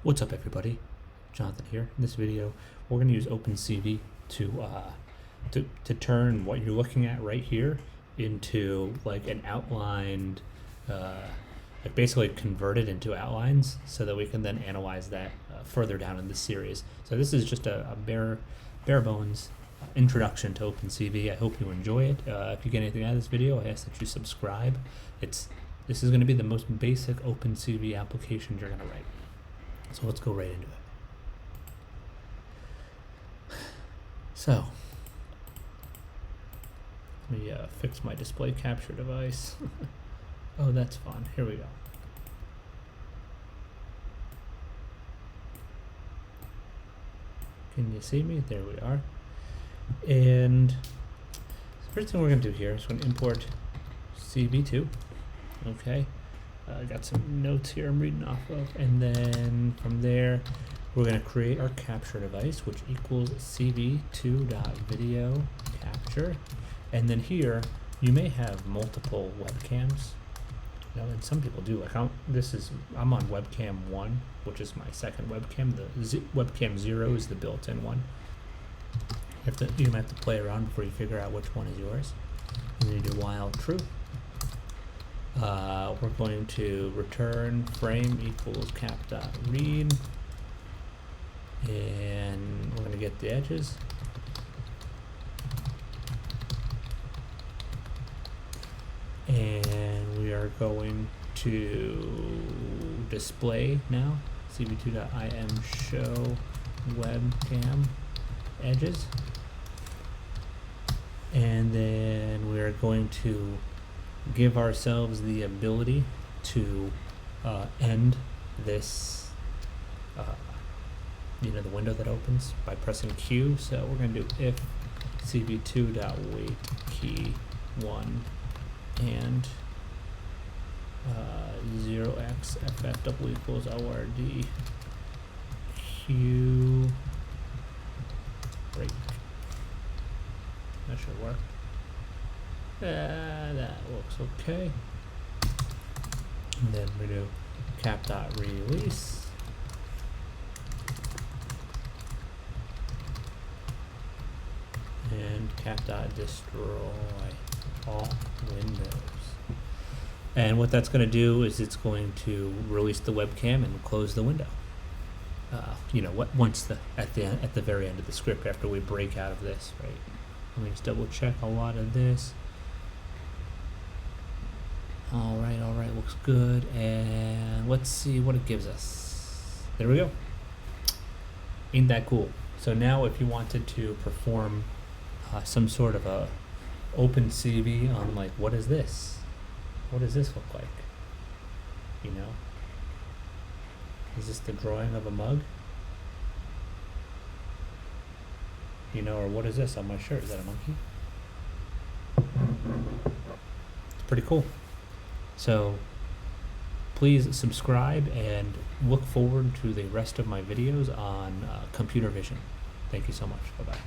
What's up, everybody? Jonathan here. In this video, we're going to use OpenCV to turn what you're looking at right here into like an outlined, like basically convert it into outlines so that we can then analyze that further down in the series. So this is just a bare bones introduction to OpenCV. I hope you enjoy it. If you get anything out of this video, I ask that you subscribe. This is going to be the most basic OpenCV application you're going to write. So let's go right into it. So let me fix my display capture device. Oh, that's fun. Here we go. Can you see me? There we are. And the first thing we're going to do here is going to import CV2. Okay. I got some notes here I'm reading off of, and then from there we're going to create our capture device, which equals cv2.video capture. And then here you may have multiple webcams, you know, and some people do. Like I'm on webcam 1, which is my second webcam. The webcam 0 is the built-in one. You might have to play around before you figure out which one is yours. And then you do while true. We're going to return frame equals cap.read, and we're going to get the edges. And we are going to display now cv2.im show webcam edges. And then we are going to give ourselves the ability to end this, the window that opens by pressing Q. So we're going to do if cv2.wait key 1 and 0x ff equals ord q break. That should work. That looks okay. And then we do cap.release. And cap.destroy all windows. And what that's going to do is it's going to release the webcam and close the window. Once at the very end of the script, after we break out of this, right? Let me just double check a lot of this. All right, looks good. And let's see what it gives us. There we go. Ain't that cool? So now if you wanted to perform some sort of a OpenCV on like, what is this? What does this look like? Is this the drawing of a mug? Or what is this on my shirt? Is that a monkey? It's pretty cool. So please subscribe and look forward to the rest of my videos on computer vision. Thank you so much. Bye-bye.